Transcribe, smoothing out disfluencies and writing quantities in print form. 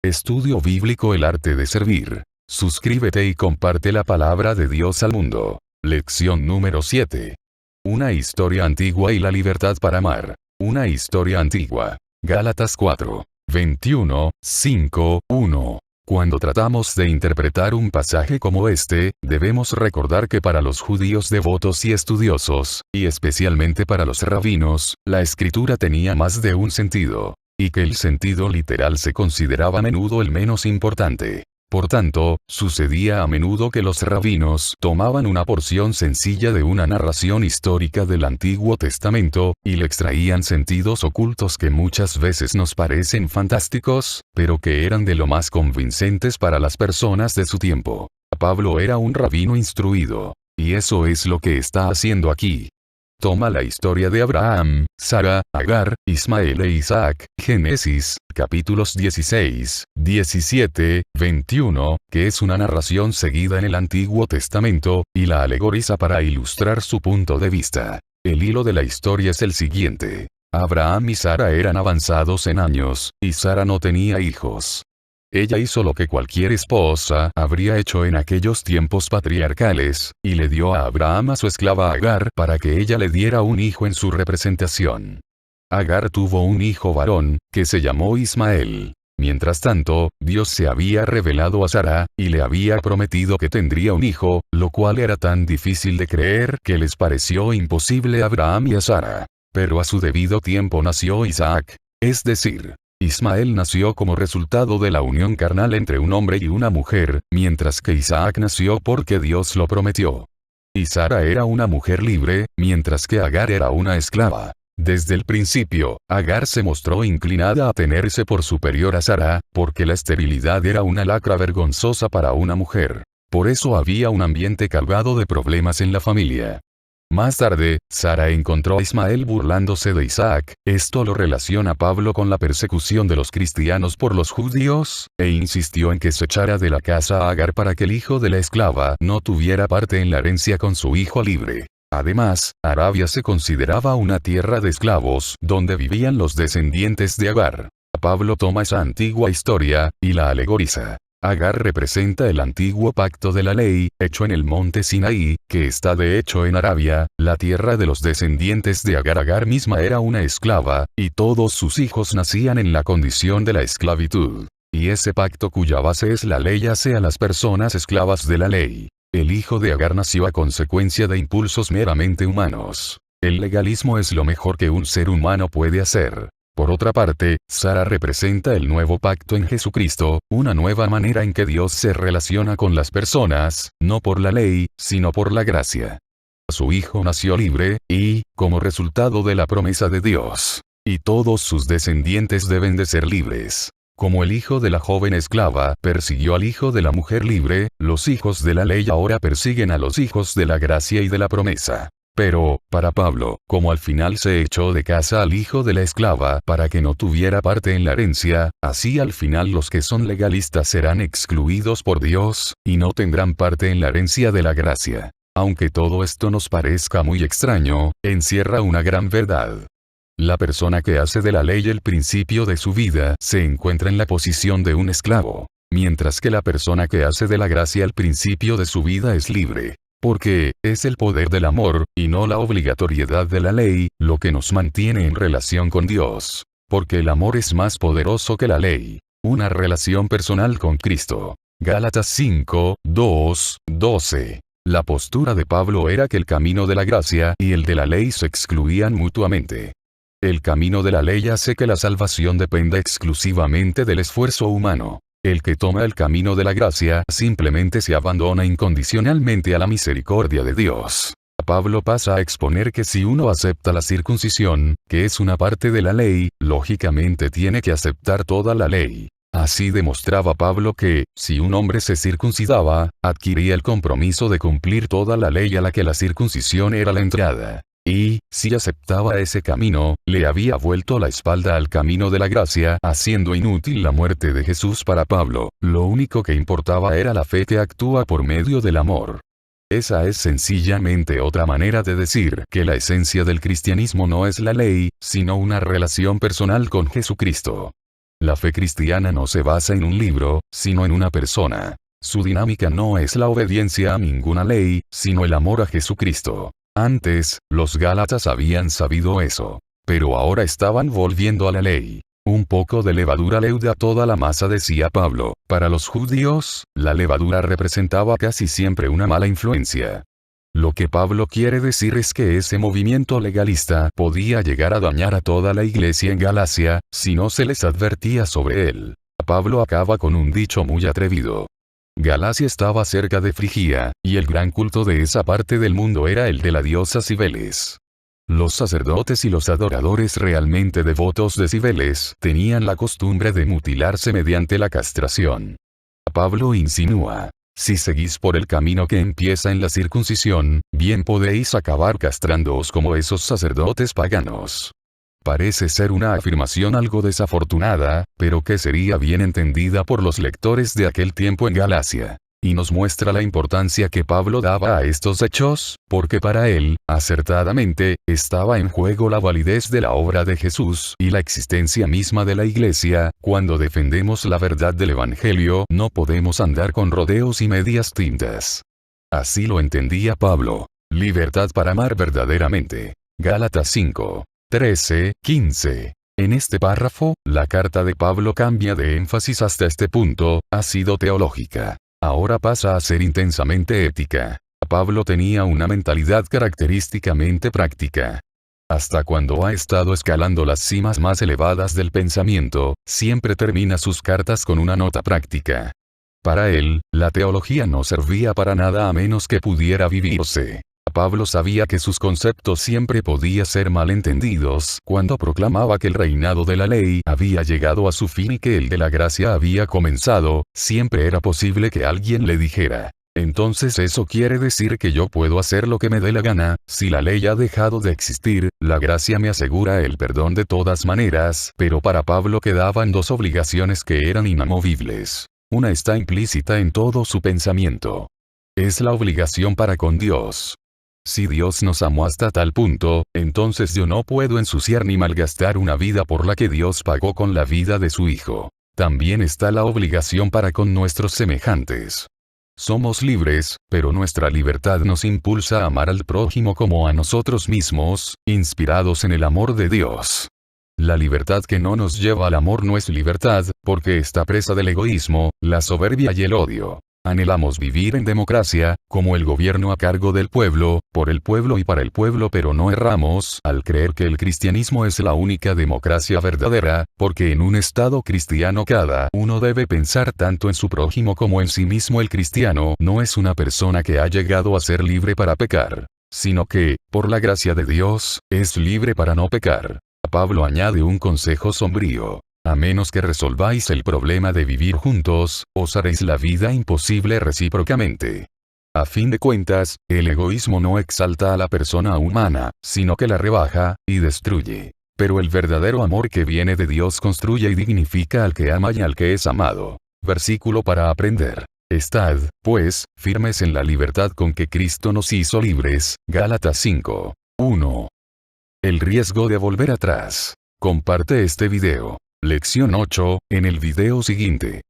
Estudio Bíblico: El arte de servir. Suscríbete y comparte la palabra de Dios al mundo. Lección número 7. Una historia antigua y la libertad para amar. Una historia antigua. Gálatas 4. 21, 5, 1. Cuando tratamos de interpretar un pasaje como este, debemos recordar que para los judíos devotos y estudiosos, y especialmente para los rabinos, la escritura tenía más de un sentido, y que el sentido literal se consideraba a menudo el menos importante. Por tanto, sucedía a menudo que los rabinos tomaban una porción sencilla de una narración histórica del Antiguo Testamento, y le extraían sentidos ocultos que muchas veces nos parecen fantásticos, pero que eran de lo más convincentes para las personas de su tiempo. Pablo era un rabino instruido. Y eso es lo que está haciendo aquí. Toma la historia de Abraham, Sara, Agar, Ismael e Isaac, Génesis, capítulos 16, 17, 21, que es una narración seguida en el Antiguo Testamento, y la alegoriza para ilustrar su punto de vista. El hilo de la historia es el siguiente. Abraham y Sara eran avanzados en años, y Sara no tenía hijos. Ella hizo lo que cualquier esposa habría hecho en aquellos tiempos patriarcales, y le dio a Abraham a su esclava Agar para que ella le diera un hijo en su representación. Agar tuvo un hijo varón, que se llamó Ismael. Mientras tanto, Dios se había revelado a Sara, y le había prometido que tendría un hijo, lo cual era tan difícil de creer que les pareció imposible a Abraham y a Sara. Pero a su debido tiempo nació Isaac, es decir, Ismael nació como resultado de la unión carnal entre un hombre y una mujer, mientras que Isaac nació porque Dios lo prometió. Y Sara era una mujer libre, mientras que Agar era una esclava. Desde el principio, Agar se mostró inclinada a tenerse por superior a Sara, porque la esterilidad era una lacra vergonzosa para una mujer. Por eso había un ambiente cargado de problemas en la familia. Más tarde, Sara encontró a Ismael burlándose de Isaac. Esto lo relaciona Pablo con la persecución de los cristianos por los judíos, e insistió en que se echara de la casa a Agar para que el hijo de la esclava no tuviera parte en la herencia con su hijo libre. Además, Arabia se consideraba una tierra de esclavos, donde vivían los descendientes de Agar. Pablo toma esa antigua historia, y la alegoriza. Agar representa el antiguo pacto de la ley, hecho en el monte Sinaí, que está de hecho en Arabia, la tierra de los descendientes de Agar. Agar misma era una esclava, y todos sus hijos nacían en la condición de la esclavitud. Y ese pacto cuya base es la ley hace a las personas esclavas de la ley. El hijo de Agar nació a consecuencia de impulsos meramente humanos. El legalismo es lo mejor que un ser humano puede hacer. Por otra parte, Sara representa el nuevo pacto en Jesucristo, una nueva manera en que Dios se relaciona con las personas, no por la ley, sino por la gracia. Su hijo nació libre, y, como resultado de la promesa de Dios, y todos sus descendientes deben de ser libres. Como el hijo de la joven esclava persiguió al hijo de la mujer libre, los hijos de la ley ahora persiguen a los hijos de la gracia y de la promesa. Pero, para Pablo, como al final se echó de casa al hijo de la esclava para que no tuviera parte en la herencia, así al final los que son legalistas serán excluidos por Dios, y no tendrán parte en la herencia de la gracia. Aunque todo esto nos parezca muy extraño, encierra una gran verdad. La persona que hace de la ley el principio de su vida se encuentra en la posición de un esclavo, mientras que la persona que hace de la gracia el principio de su vida es libre. Porque, es el poder del amor, y no la obligatoriedad de la ley, lo que nos mantiene en relación con Dios. Porque el amor es más poderoso que la ley. Una relación personal con Cristo. Gálatas 5, 2, 12. La postura de Pablo era que el camino de la gracia y el de la ley se excluían mutuamente. El camino de la ley hace que la salvación dependa exclusivamente del esfuerzo humano. El que toma el camino de la gracia simplemente se abandona incondicionalmente a la misericordia de Dios. Pablo pasa a exponer que si uno acepta la circuncisión, que es una parte de la ley, lógicamente tiene que aceptar toda la ley. Así demostraba Pablo que, si un hombre se circuncidaba, adquiría el compromiso de cumplir toda la ley a la que la circuncisión era la entrada. Y, si aceptaba ese camino, le había vuelto la espalda al camino de la gracia, haciendo inútil la muerte de Jesús para Pablo. Lo único que importaba era la fe que actúa por medio del amor. Esa es sencillamente otra manera de decir que la esencia del cristianismo no es la ley, sino una relación personal con Jesucristo. La fe cristiana no se basa en un libro, sino en una persona. Su dinámica no es la obediencia a ninguna ley, sino el amor a Jesucristo. Antes, los gálatas habían sabido eso. Pero ahora estaban volviendo a la ley. Un poco de levadura leuda toda la masa, decía Pablo. Para los judíos, la levadura representaba casi siempre una mala influencia. Lo que Pablo quiere decir es que ese movimiento legalista podía llegar a dañar a toda la iglesia en Galacia, si no se les advertía sobre él. Pablo acaba con un dicho muy atrevido. Galacia estaba cerca de Frigia, y el gran culto de esa parte del mundo era el de la diosa Cibeles. Los sacerdotes y los adoradores realmente devotos de Cibeles tenían la costumbre de mutilarse mediante la castración. Pablo insinúa: si seguís por el camino que empieza en la circuncisión, bien podéis acabar castrándoos como esos sacerdotes paganos. Parece ser una afirmación algo desafortunada, pero que sería bien entendida por los lectores de aquel tiempo en Galacia. Y nos muestra la importancia que Pablo daba a estos hechos, porque para él, acertadamente, estaba en juego la validez de la obra de Jesús y la existencia misma de la iglesia. Cuando defendemos la verdad del Evangelio, no podemos andar con rodeos y medias tintas. Así lo entendía Pablo. Libertad para amar verdaderamente. Gálatas 5, 13, 15. En este párrafo, la carta de Pablo cambia de énfasis hasta este punto: ha sido teológica. Ahora pasa a ser intensamente ética. Pablo tenía una mentalidad característicamente práctica. Hasta cuando ha estado escalando las cimas más elevadas del pensamiento, siempre termina sus cartas con una nota práctica. Para él, la teología no servía para nada a menos que pudiera vivirse. Pablo sabía que sus conceptos siempre podían ser malentendidos cuando proclamaba que el reinado de la ley había llegado a su fin y que el de la gracia había comenzado. Siempre era posible que alguien le dijera: entonces eso quiere decir que yo puedo hacer lo que me dé la gana. Si la ley ha dejado de existir, la gracia me asegura el perdón de todas maneras. Pero para Pablo quedaban dos obligaciones que eran inamovibles. Una está implícita en todo su pensamiento. Es la obligación para con Dios. Si Dios nos amó hasta tal punto, entonces yo no puedo ensuciar ni malgastar una vida por la que Dios pagó con la vida de su Hijo. También está la obligación para con nuestros semejantes. Somos libres, pero nuestra libertad nos impulsa a amar al prójimo como a nosotros mismos, inspirados en el amor de Dios. La libertad que no nos lleva al amor no es libertad, porque está presa del egoísmo, la soberbia y el odio. Anhelamos vivir en democracia, como el gobierno a cargo del pueblo, por el pueblo y para el pueblo, pero no erramos al creer que el cristianismo es la única democracia verdadera, porque en un Estado cristiano cada uno debe pensar tanto en su prójimo como en sí mismo. El cristiano no es una persona que ha llegado a ser libre para pecar, sino que, por la gracia de Dios, es libre para no pecar. Pablo añade un consejo sombrío: a menos que resolváis el problema de vivir juntos, os haréis la vida imposible recíprocamente. A fin de cuentas, el egoísmo no exalta a la persona humana, sino que la rebaja y destruye. Pero el verdadero amor que viene de Dios construye y dignifica al que ama y al que es amado. Versículo para aprender. Estad, pues, firmes en la libertad con que Cristo nos hizo libres. Gálatas 5, 1. El riesgo de volver atrás. Comparte este video. Lección 8, en el video siguiente.